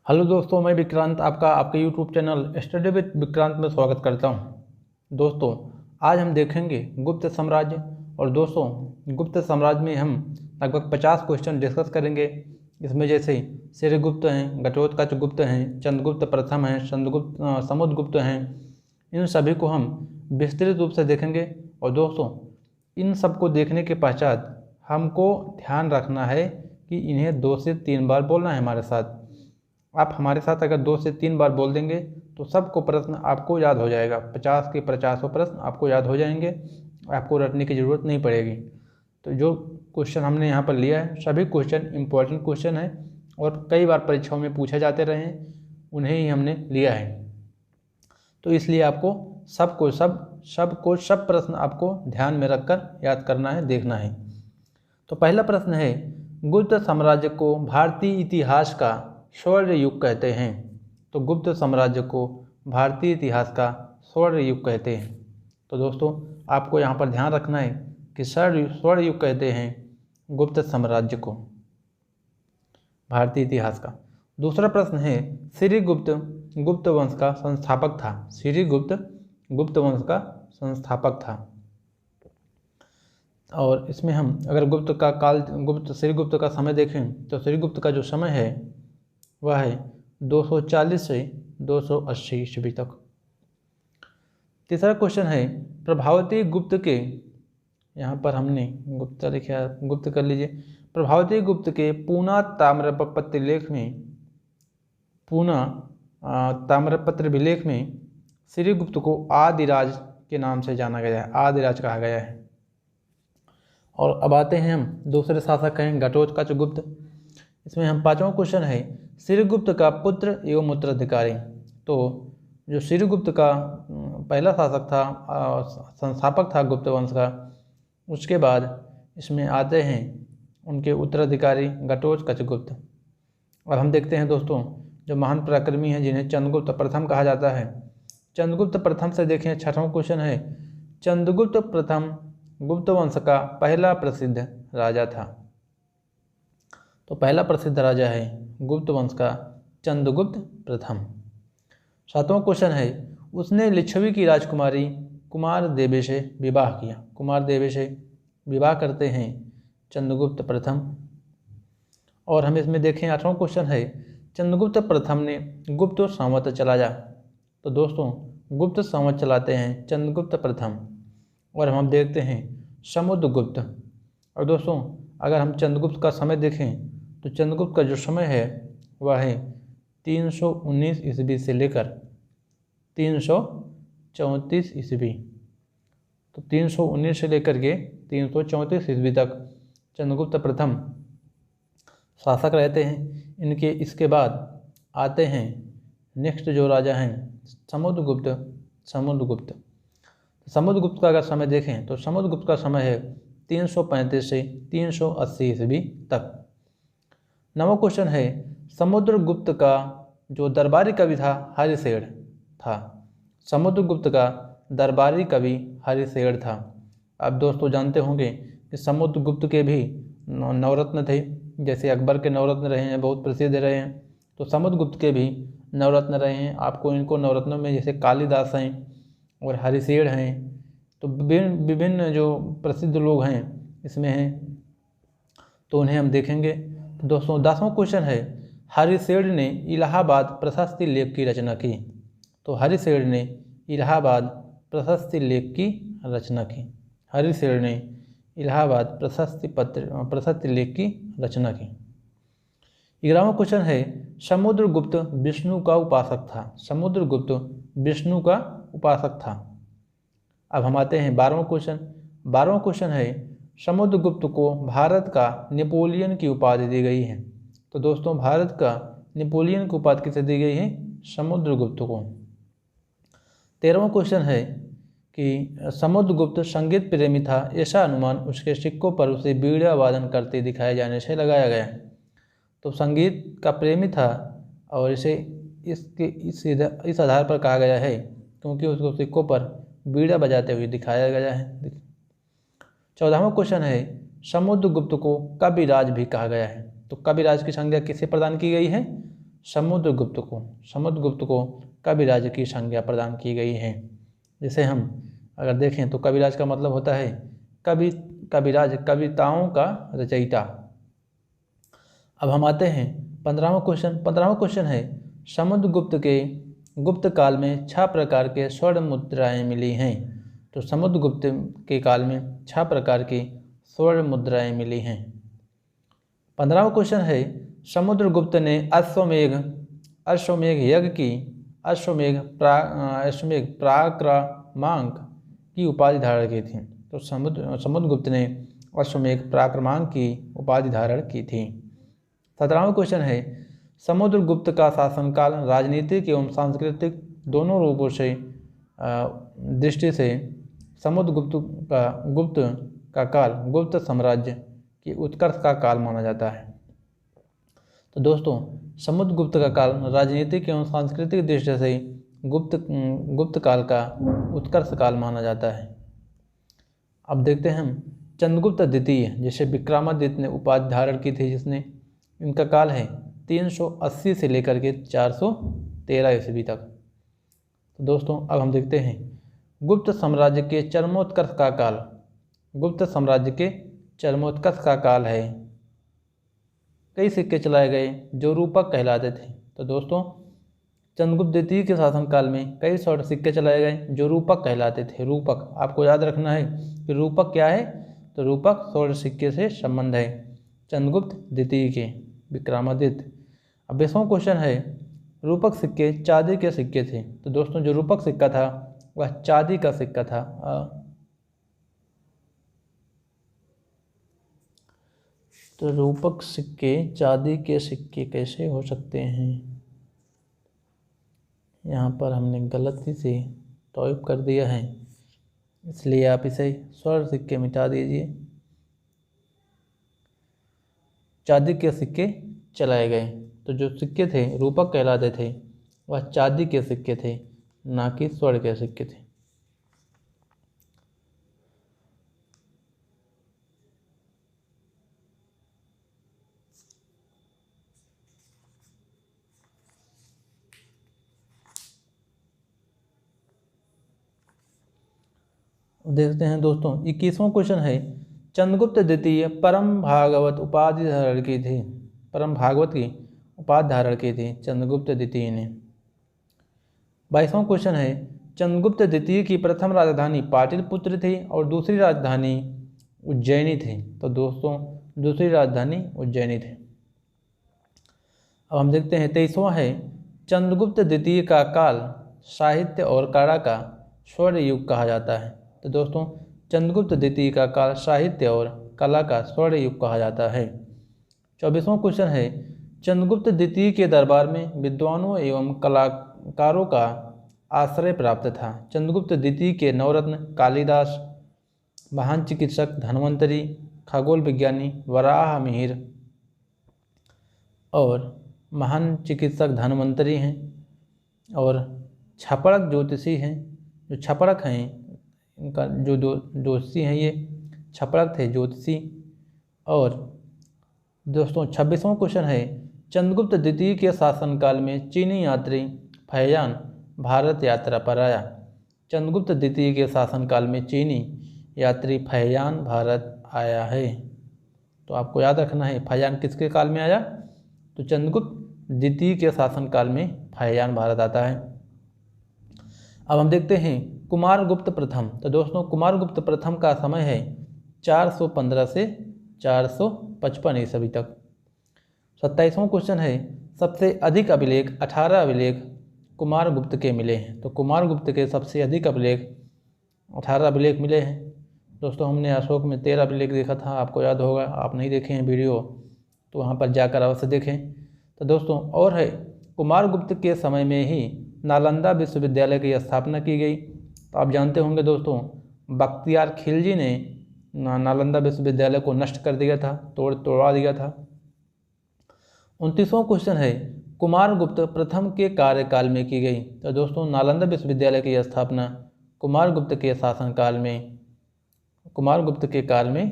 Hello दोस्तों, मैं विक्रांत आपका आपके YouTube channel study with Vikrant में स्वागत करता हूं। दोस्तों, आज हम देखेंगे गुप्त साम्राज्य। और दोस्तों, गुप्त साम्राज्य में हम लगभग 50 क्वेश्चन डिस्कस करेंगे। इसमें जैसे श्रीगुप्त हैं, घटोत्कच हैं, चंद्रगुप्त प्रथम हैं, समुद्रगुप्त हैं, इन सभी को हम विस्तृत रूप से देखेंगे। और दोस्तों, इन सब को देखने के पश्चात हमको ध्यान रखना है कि इन्हें 2 से 3 बार बोलना है हमारे साथ। आप हमारे साथ अगर 2 से 3 बार बोल देंगे तो सबको प्रश्न आपको याद हो जाएगा। 50 के 50 प्रश्न आपको याद हो जाएंगे, आपको रटने की ज़रूरत नहीं पड़ेगी। तो जो क्वेश्चन हमने यहाँ पर लिया है, सभी क्वेश्चन इम्पोर्टेंट क्वेश्चन है और कई बार परीक्षाओं में पूछे जाते रहे हैं, उन्हें ही हमने लिया है। तो इसलिए आपको सब प्रश्न आपको ध्यान में रखकर याद करना है, देखना है। तो पहला प्रश्न है, गुप्त साम्राज्य को भारतीय इतिहास का स्वर्ण युग कहते हैं। तो गुप्त साम्राज्य को भारतीय इतिहास का स्वर्ण युग कहते हैं। तो दोस्तों, आपको यहाँ पर ध्यान रखना है कि स्वर्ण युग कहते हैं गुप्त साम्राज्य को, भारतीय इतिहास का। दूसरा प्रश्न है, श्रीगुप्त गुप्त वंश का संस्थापक था। श्रीगुप्त गुप्त वंश का संस्थापक था। और इसमें हम अगर श्रीगुप्त का समय देखें तो श्रीगुप्त का जो समय है वह है 240 से 280 ईस्वी तक। तीसरा क्वेश्चन है, प्रभावती गुप्त के, यहाँ पर हमने गुप्त लिखा, गुप्त कर लीजिए। प्रभावती गुप्त के पूना ताम्रपत्र विलेख में श्रीगुप्त को आदिराज के नाम से जाना गया है, आदिराज कहा गया है। और अब आते हैं हम दूसरे शासक हैं घटोत्कच गुप्त। इसमें हम पांचवा क्वेश्चन है, श्रीगुप्त का पुत्र एवं उत्तराधिकारी। तो जो श्रीगुप्त का पहला शासक था, संस्थापक था गुप्त वंश का, उसके बाद इसमें आते हैं उनके उत्तराधिकारी घटोत्कच गुप्त। और हम देखते हैं दोस्तों, जो महान पराक्रमी हैं जिन्हें चंद्रगुप्त प्रथम कहा जाता है। चंद्रगुप्त प्रथम से देखें, छठवां क्वेश्चन है, चंद्रगुप्त प्रथम गुप्त वंश का पहला प्रसिद्ध राजा था। तो पहला प्रसिद्ध राजा है गुप्त वंश का चंद्रगुप्त प्रथम। सातवां क्वेश्चन है, उसने लिच्छवी की राजकुमारी कुमार देवी से विवाह किया। कुमार देवी से विवाह करते हैं चंद्रगुप्त प्रथम। और हम इसमें देखें, आठवां क्वेश्चन है, चंद्रगुप्त प्रथम ने गुप्त संवत चलाया। तो दोस्तों, गुप्त संवत चलाते हैं चंद्रगुप्त प्रथम। और हम देखते हैं समुद्रगुप्त। और दोस्तों, अगर हम चंद्रगुप्त का समय देखें तो चंद्रगुप्त का जो समय है वह है 319 ईस्वी से लेकर 334 ईस्वी। तो 319 से लेकर के 334 ईस्वी तक चंद्रगुप्त प्रथम शासक रहते हैं। इनके इसके बाद आते हैं नेक्स्ट जो राजा हैं समुद्रगुप्त। समुद्रगुप्त का अगर समय देखें तो समुद्रगुप्त का समय है 335 से 380 ईस्वी तक। नवा क्वेश्चन है, समुद्रगुप्त का जो दरबारी कवि था हरिशेर था। समुद्रगुप्त का दरबारी कवि हरिशेर था। अब दोस्तों जानते होंगे कि समुद्रगुप्त के भी नवरत्न थे, जैसे अकबर के नवरत्न रहे हैं, बहुत प्रसिद्ध रहे हैं। तो समुद्रगुप्त के भी नवरत्न रहे हैं। आपको इनको नवरत्नों में जैसे कालिदास हैं और हरिशेर हैं, तो विभिन्न जो प्रसिद्ध लोग हैं इसमें हैं, तो उन्हें हम देखेंगे। तो दोस्तों, 10वां क्वेश्चन है, हरिशेर ने इलाहाबाद प्रशस्ति लेख की रचना की। तो हरिशेर ने इलाहाबाद प्रशस्ति लेख की रचना की। हरिशेर ने इलाहाबाद प्रशस्ति लेख की रचना की। 11वां क्वेश्चन है, समुद्रगुप्त विष्णु का उपासक था। समुद्रगुप्त विष्णु का उपासक था। अब हम आते हैं 12वां क्वेश्चन। 12वां क्वेश्चन है, समुद्रगुप्त को भारत का नेपोलियन की उपाधि दी गई है। तो दोस्तों, भारत का नेपोलियन की उपाधि किसे दी गई है? समुद्रगुप्त को। 13वां क्वेश्चन है कि समुद्रगुप्त संगीत प्रेमी था, ऐसा अनुमान उसके सिक्कों पर उसे बीड़ा वादन करते दिखाए जाने से लगाया गया। तो संगीत का प्रेमी था और इसे इस आधार पर कहा गया है क्योंकि उसको सिक्कों पर बीड़ा बजाते हुए दिखाया गया है। 14वां क्वेश्चन है, समुद्रगुप्त को कविराज भी कहा गया है। तो कविराज की संज्ञा किसे प्रदान की गई है? समुद्रगुप्त को कविराज की संज्ञा प्रदान की गई है। जैसे हम अगर देखें तो कविराज का मतलब होता है कविराज, कविताओं का रचयिता। अब हम आते हैं 15वां क्वेश्चन है समुद्रगुप्त के गुप्त काल में 6 प्रकार के स्वर्ण मुद्राएं मिली हैं। तो समुद्रगुप्त के काल में 6 प्रकार की स्वर्ण मुद्राएं मिली हैं। 15वां क्वेश्चन है समुद्रगुप्त ने अश्वमेघ पराक्रमांक की उपाधि धारण की थी। तो समुद्रगुप्त ने अश्वमेघ पराक्रमांक की उपाधि धारण की थी। 17वां क्वेश्चन है समुद्रगुप्त का शासनकाल राजनीतिक एवं सांस्कृतिक दोनों रूपों से दृष्टि से समुद्रगुप्त का काल गुप्त साम्राज्य की उत्कर्ष का काल माना जाता है। तो दोस्तों समुद्रगुप्त का काल राजनीतिक एवं सांस्कृतिक दृष्टि से गुप्त काल का उत्कर्ष काल माना जाता है। अब देखते हैं हम चंद्रगुप्त द्वितीय, जिसे विक्रमादित्य ने उपाधि धारण की थी, जिसने इनका काल है 380 से लेकर के 413 ईस्वी तक। तो दोस्तों अब हम देखते हैं गुप्त साम्राज्य के चरमोत्कर्ष का काल है। कई सिक्के चलाए गए जो रूपक कहलाते थे। तो दोस्तों चंद्रगुप्त द्वितीय के शासनकाल में कई स्वर्ण सिक्के चलाए गए जो रूपक कहलाते थे। रूपक आपको याद रखना है कि रूपक क्या है, तो रूपक स्वर्ण सिक्के से संबंध है चंद्रगुप्त द्वितीय के विक्रमादित्य। अब 20वां क्वेश्चन है रूपक सिक्के चांदी के सिक्के थे। तो दोस्तों जो रूपक सिक्का था वह चांदी का सिक्का था। तो रूपक सिक्के चांदी के सिक्के कैसे हो सकते हैं? यहाँ पर हमने गलती से टाइप कर दिया है, इसलिए आप इसे स्वर्ण सिक्के मिटा दीजिए। चांदी के सिक्के चलाए गए, तो जो सिक्के थे रूपक कहलाते थे वह चांदी के सिक्के थे, ना कि स्वर्ण के सिक्के थे। देखते हैं दोस्तों 21वां क्वेश्चन है चंद्रगुप्त द्वितीय परम भागवत की उपाधि धारण की थी चंद्रगुप्त द्वितीय ने। 22वां क्वेश्चन है चंद्रगुप्त द्वितीय की प्रथम राजधानी पाटलिपुत्र थी और दूसरी राजधानी उज्जैनी थी। तो दोस्तों दूसरी राजधानी उज्जैनी थी। अब हम देखते हैं 23वां है चंद्रगुप्त द्वितीय का काल साहित्य और कला का स्वर्ण युग कहा जाता है। तो दोस्तों चंद्रगुप्त द्वितीय का काल साहित्य और कला का स्वर्ण युग कहा जाता है। 24वां क्वेश्चन है चंद्रगुप्त द्वितीय के दरबार में विद्वानों एवं कलाकारों का आश्रय प्राप्त था। चंद्रगुप्त द्वितीय के नवरत्न कालिदास, महान चिकित्सक धन्वंतरी, खगोल विज्ञानी वराह मिहिर और महान चिकित्सक धन्वंतरी हैं और छपड़क ज्योतिषी हैं। जो छपड़क हैं इनका जो ज्योतिषी हैं ये छपड़क थे ज्योतिषी। और दोस्तों 26वां क्वेश्चन है चंद्रगुप्त द्वितीय के शासनकाल में चीनी यात्री फैयान भारत यात्रा पर आया। चंद्रगुप्त द्वितीय के शासनकाल में चीनी यात्री फैयान भारत आया है। तो आपको याद रखना है फैयान किसके काल में आया, तो चंद्रगुप्त द्वितीय के शासनकाल में फैयान भारत आता है। अब हम देखते हैं कुमारगुप्त प्रथम। तो दोस्तों कुमारगुप्त प्रथम का समय है 415 से 455 ईस्वी तक। 27वां क्वेश्चन है सबसे अधिक अभिलेख 18 अभिलेख कुमारगुप्त के मिले हैं। तो कुमारगुप्त के सबसे अधिक अभिलेख 18 अभिलेख मिले हैं। दोस्तों हमने अशोक में 13 अभिलेख देखा था, आपको याद होगा। आप नहीं देखे हैं वीडियो तो वहाँ पर जाकर अवश्य देखें। तो दोस्तों और है कुमारगुप्त के समय में ही नालंदा विश्वविद्यालय की स्थापना की गई। तो आप जानते होंगे दोस्तों बख्तियार खिलजी ने नालंदा विश्वविद्यालय को नष्ट कर दिया था, तोड़वा दिया था। 29वां क्वेश्चन है कुमारगुप्त प्रथम के कार्यकाल में की गई। तो दोस्तों नालंदा विश्वविद्यालय की स्थापना कुमारगुप्त के शासनकाल में कुमारगुप्त के काल में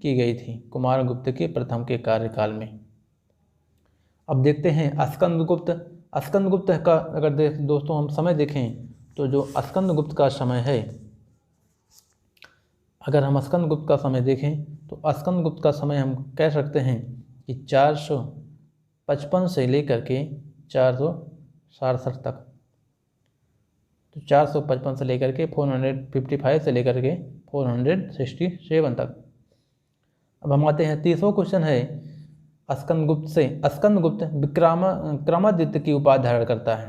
की गई थी, कुमारगुप्त के प्रथम के कार्यकाल में। अब देखते हैं स्कंदगुप्त। स्कंदगुप्त का अगर दोस्तों हम समय देखें तो जो स्कंदगुप्त का समय है, अगर हम स्कंदगुप्त का समय देखें तो स्कंदगुप्त का समय हम कह सकते हैं कि 455 से लेकर के 467 तक। तो 455 से लेकर के 455 से लेकर के 467 तक। अब हम आते हैं 30वां क्वेश्चन है स्कंदगुप्त से। स्कंदगुप्त विक्रमादित्य की उपाधि धारण करता है।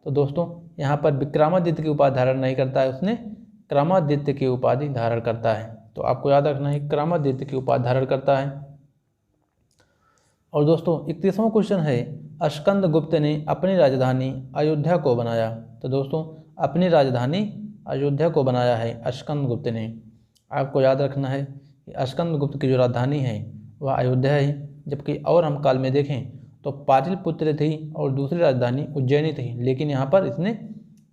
तो दोस्तों यहाँ पर विक्रमादित्य की उपाधि धारण नहीं करता है, उसने क्रमादित्य की उपाधि धारण करता है। तो आपको याद रखना है क्रमादित्य की उपाधि धारण करता है। और दोस्तों 31वां क्वेश्चन है स्कंदगुप्त ने अपनी राजधानी अयोध्या को बनाया। तो दोस्तों अपनी राजधानी अयोध्या को बनाया है स्कंदगुप्त ने। आपको याद रखना है कि स्कंदगुप्त की जो राजधानी है वह अयोध्या है, जबकि और हम काल में देखें तो पाटलिपुत्र थी और दूसरी राजधानी उज्जैनी थी, लेकिन यहाँ पर इसने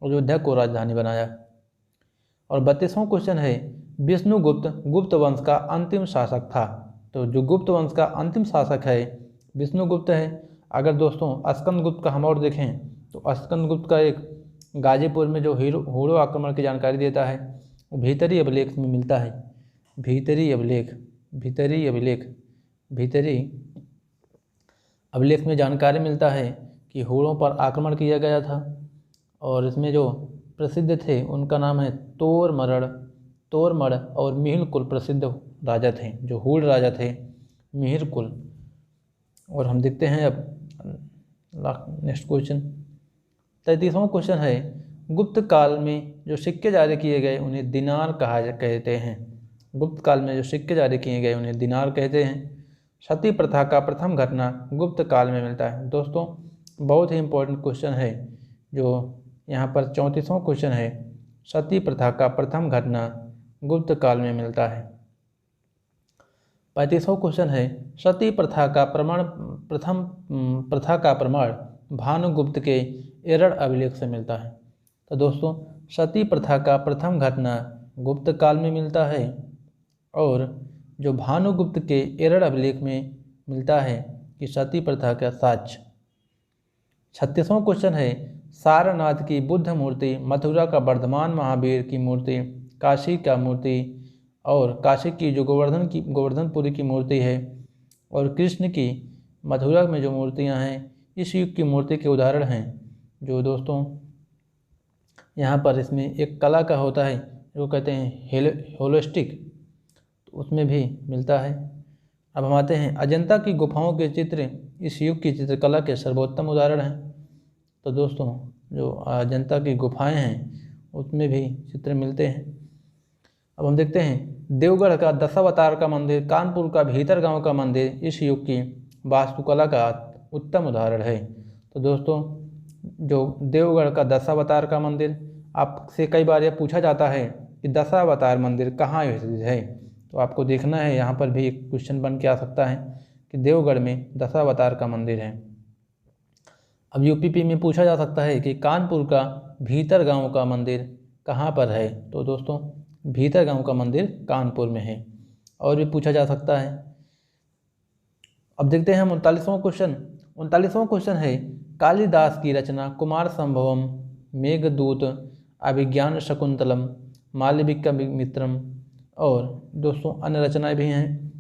अयोध्या को राजधानी बनाया। और 32वां क्वेश्चन है विष्णुगुप्त गुप्त वंश का अंतिम शासक था। तो जो गुप्त वंश का अंतिम शासक है विष्णुगुप्त है। अगर दोस्तों स्कंदगुप्त का हम और देखें तो स्कंदगुप्त का एक गाजीपुर में जो होड़ो आक्रमण की जानकारी देता है वो भीतरी अभिलेख में मिलता है। भीतरी अभिलेख में जानकारी मिलता है कि होड़ों पर आक्रमण किया गया था, और इसमें जो प्रसिद्ध थे उनका नाम है तोरमड़ और मिहिर कुल प्रसिद्ध राजा थे, जो हूण राजा थे मिहिर कुल। और हम देखते हैं अब नेक्स्ट क्वेश्चन 33वां क्वेश्चन है गुप्त काल में जो सिक्के जारी किए गए उन्हें दिनार कहते हैं। गुप्त काल में जो सिक्के जारी किए गए उन्हें दिनार कहते हैं। सती प्रथा का प्रथम घटना गुप्त काल में मिलता है। दोस्तों बहुत ही इंपॉर्टेंट क्वेश्चन है जो यहाँ पर 34वां क्वेश्चन है सती प्रथा का प्रथम घटना गुप्त काल में मिलता है। 35वां क्वेश्चन है सती प्रथा का प्रमाण भानुगुप्त के एरड़ अभिलेख से मिलता है। तो दोस्तों सती प्रथा का प्रथम घटना गुप्त काल में मिलता है, और जो भानुगुप्त के एरड़ अभिलेख में मिलता है कि सती प्रथा का साक्ष्य। 36वां क्वेश्चन है सारनाथ की बुद्ध मूर्ति, मथुरा का वर्धमान महावीर की मूर्ति, काशी का मूर्ति और काशी की जो गोवर्धनपुरी की मूर्ति है, और कृष्ण की मथुरा में जो मूर्तियां हैं इस युग की मूर्ति के उदाहरण हैं। जो दोस्तों यहाँ पर इसमें एक कला का होता है जो कहते हैं होलिस्टिक, तो उसमें भी मिलता है। अब हम आते हैं अजंता की गुफाओं के चित्र इस युग की चित्रकला के सर्वोत्तम उदाहरण हैं। तो दोस्तों जो अजंता की गुफाएं हैं उसमें भी चित्र मिलते हैं। अब हम देखते हैं देवगढ़ का दशावतार का मंदिर, कानपुर का भीतरगांव का मंदिर इस युग की वास्तुकला का उत्तम उदाहरण है। तो दोस्तों जो देवगढ़ का दशावतार का मंदिर, आपसे कई बार यह पूछा जाता है कि दशावतार मंदिर कहाँ स्थित है, तो आपको देखना है यहाँ पर भी एक क्वेश्चन बन के आ सकता है कि देवगढ़ में दशावतार का मंदिर है। अब यूपीपी में पूछा जा सकता है कि कानपुर का भीतरगांव का मंदिर कहाँ पर है, तो दोस्तों भीतरगांव का मंदिर कानपुर में है। और भी पूछा जा सकता है। अब देखते हैं हम 39वां क्वेश्चन। 39वां क्वेश्चन है कालिदास की रचना कुमार संभवम, मेघदूत, अभिज्ञान शकुंतलम, मालविका और दोस्तों अन्य रचनाएं भी हैं।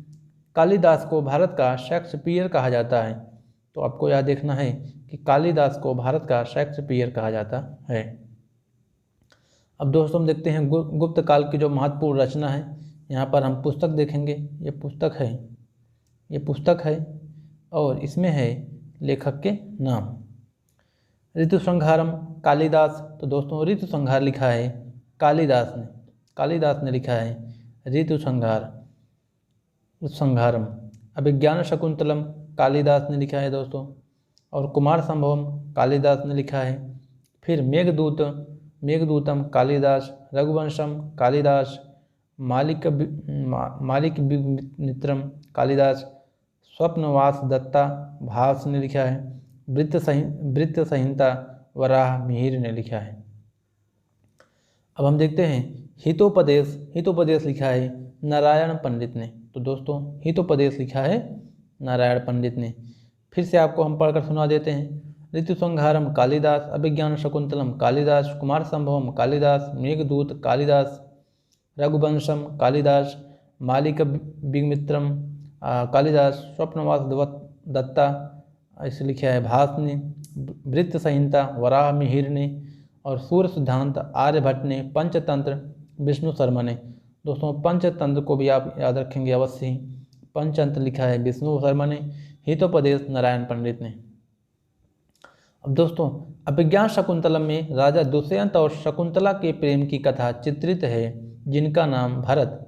कालिदास को भारत का शेक्सपियर कहा जाता है। तो आपको यह देखना है कि कालिदास को भारत का शेक्सपियर कहा जाता है। अब दोस्तों हम देखते हैं गुप्त काल की जो महत्वपूर्ण रचना है। यहाँ पर हम पुस्तक देखेंगे। ये पुस्तक है और इसमें है लेखक के नाम। ऋतुसंहारम कालिदास। तो दोस्तों ऋतुसंहार लिखा है कालिदास ने लिखा है ऋतुसंहारम। अभिज्ञान शकुंतलम कालिदास ने लिखा है दोस्तों, और कुमार संभवम कालिदास ने लिखा है। फिर मेघदूतम कालिदास, रघुवंशम कालिदास, मालिकमित्रम कालिदास, स्वप्नवास दत्ता भास ने लिखा है। वृत्त संहिता वराह मिहिर ने लिखा है। अब हम देखते हैं हितोपदेश लिखा है नारायण पंडित ने। तो दोस्तों हितोपदेश लिखा है नारायण पंडित ने। फिर से आपको हम पढ़कर सुना देते हैं। ऋतुसंहारम कालिदास, अभिज्ञान शकुंतलम कालिदास, कुमार संभवम कालिदास, मेघदूत कालिदास, रघुवंशम कालिदास, मालिक विमित्रम कालिदास, स्वप्नवास दत्ता ऐसे लिखा है भास ने, वृत्त संहिता वराह मिहिर ने, और सूर्य सिद्धांत आर्यभट्ट ने, पंचतंत्र विष्णु शर्मा ने। दोस्तों पंचतंत्र को भी आप याद रखेंगे अवश्य ही। पंचतंत्र लिखा है विष्णु शर्मा ने, हितोपदेश नारायण पंडित ने। अब दोस्तों अभिज्ञान शकुंतलम में राजा दुष्यंत और शकुंतला के प्रेम की कथा चित्रित है, जिनका नाम भरत,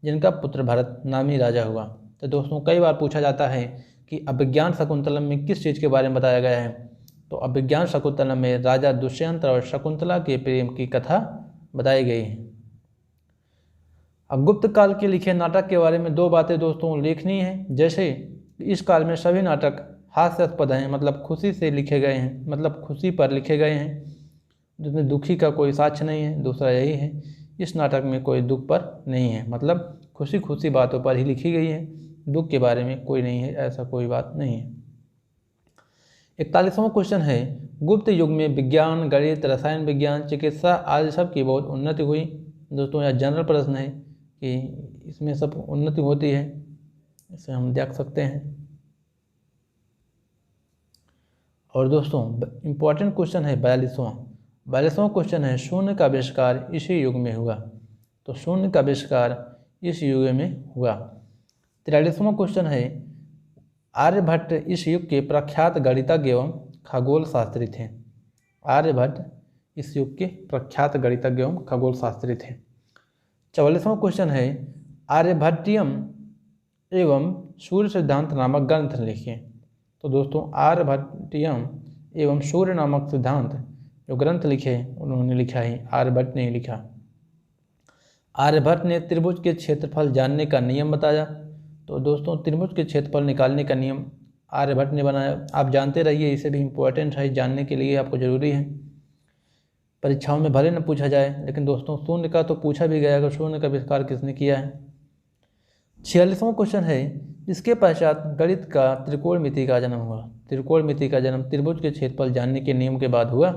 जिनका पुत्र भरत नामी राजा हुआ। तो दोस्तों कई बार पूछा जाता है कि अभिज्ञान शकुंतलम में किस चीज़ के बारे में बताया गया है। तो अभिज्ञान शकुंतलम में राजा दुष्यंत और शकुंतला के प्रेम की कथा बताई गई है। अब गुप्त काल के लिखे नाटक के बारे में दो बातें दोस्तों लिखनी है। जैसे इस काल में सभी नाटक हास्यास्पद हैं, मतलब खुशी से लिखे गए हैं, मतलब खुशी पर लिखे गए हैं, जिसमें दुखी का कोई साक्ष्य नहीं है। दूसरा यही है, इस नाटक में कोई दुख पर नहीं है, मतलब खुशी खुशी बातों पर ही लिखी गई है, दुख के बारे में कोई नहीं है, ऐसा कोई बात नहीं है। 41वां क्वेश्चन है, गुप्त युग में विज्ञान, गणित, रसायन विज्ञान, चिकित्सा आदि सब की बहुत उन्नति हुई। दोस्तों यह जनरल प्रश्न है कि इसमें सब उन्नति होती है, इसे हम देख सकते हैं। और दोस्तों इम्पॉर्टेंट क्वेश्चन है 42वां क्वेश्चन है, शून्य का आविष्कार इसी युग में हुआ। तो शून्य का आविष्कार इस युग में हुआ। 43वां क्वेश्चन है, आर्यभट्ट इस युग के प्रख्यात गणितज्ञ एवं खगोल शास्त्री थे। आर्यभट्ट इस युग के प्रख्यात गणितज्ञ एवं खगोल शास्त्री थे। 44वां क्वेश्चन है, आर्यभट्टियम एवं सूर्य सिद्धांत नामक ग्रंथ लिखे। तो दोस्तों आर्यभट्टियम एवं सूर्य नामक सिद्धांत जो ग्रंथ लिखे उन्होंने लिखा है, आर्यभट्ट ने लिखा। आर्यभट्ट ने त्रिभुज के क्षेत्रफल जानने का नियम बताया। तो दोस्तों त्रिभुज के क्षेत्रफल निकालने का नियम आर्यभट्ट ने बनाया। आप जानते रहिए, इसे भी इम्पोर्टेंट है, जानने के लिए आपको ज़रूरी है। परीक्षाओं में भले न पूछा जाए, लेकिन दोस्तों शून्य का तो पूछा भी गया, अगर शून्य का आविष्कार किसने किया है। 46वां क्वेश्चन है, इसके पश्चात गणित का त्रिकोणमिति का जन्म हुआ। त्रिकोणमिति का जन्म त्रिभुज के क्षेत्रफल जानने के नियम के बाद हुआ।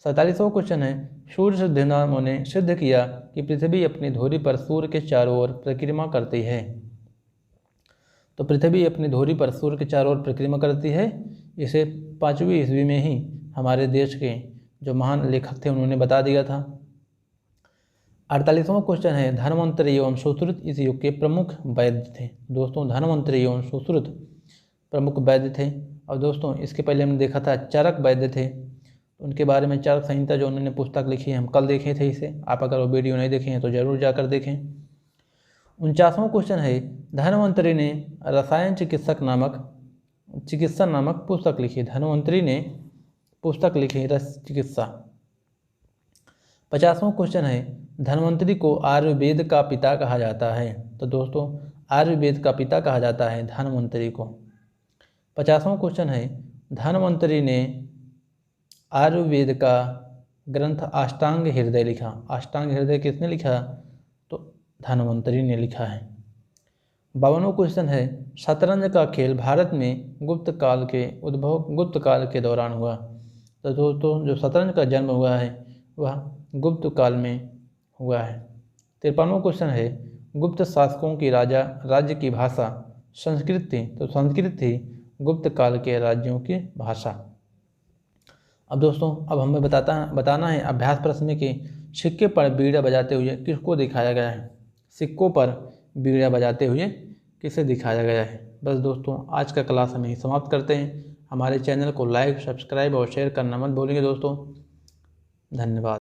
47वां क्वेश्चन है, सूर्य सिद्धांतों ने सिद्ध किया कि पृथ्वी अपनी धुरी पर सूर्य के चारों ओर परिक्रमा करती है। तो पृथ्वी अपनी धुरी पर सूर्य के चारों ओर परिक्रमा करती है। इसे 5वीं ईस्वी में ही हमारे देश के जो महान लेखक थे उन्होंने बता दिया था। 48वां क्वेश्चन है, धन्वंतरि एवं सुश्रुत इस युग के प्रमुख वैद्य थे। दोस्तों धन्वंतरि एवं सुश्रुत प्रमुख वैद्य थे। और दोस्तों इसके पहले हमने देखा था चरक वैद्य थे, उनके बारे में चरक संहिता जो उन्होंने पुस्तक लिखी है, हम कल देखे थे इसे। आप अगर वो वीडियो नहीं देखे हैं तो ज़रूर जाकर देखें। 49वां क्वेश्चन है, धन्वंतरि ने रसायन चिकित्सा नामक पुस्तक लिखी। धन्वंतरि ने पुस्तक लिखी रस चिकित्सा। 50वां क्वेश्चन है, धन्वंतरि को आयुर्वेद का पिता कहा जाता है। तो दोस्तों आयुर्वेद का पिता कहा जाता है धन्वंतरि को। 50वां क्वेश्चन है, धन्वंतरि ने आयुर्वेद का ग्रंथ अष्टांग हृदय लिखा। अष्टांग हृदय किसने लिखा? तो धन्वंतरि ने लिखा है। 52वां क्वेश्चन है, शतरंज का खेल भारत में गुप्त काल के दौरान हुआ। तो दोस्तों जो शतरंज का जन्म हुआ है वह गुप्त काल में हुआ है। 53वां क्वेश्चन है, गुप्त शासकों की राज्य की भाषा संस्कृत थी। तो संस्कृत थी गुप्त काल के राज्यों की भाषा। अब दोस्तों अब हमें बताना है अभ्यास प्रश्न में कि सिक्के पर बीड़ा बजाते हुए किसको दिखाया गया है। सिक्कों पर बीड़ा बजाते हुए किसे दिखाया गया है। बस दोस्तों आज का क्लास हम यहीं समाप्त करते हैं। हमारे चैनल को लाइक, सब्सक्राइब और शेयर करना मत भूलिए दोस्तों। धन्यवाद।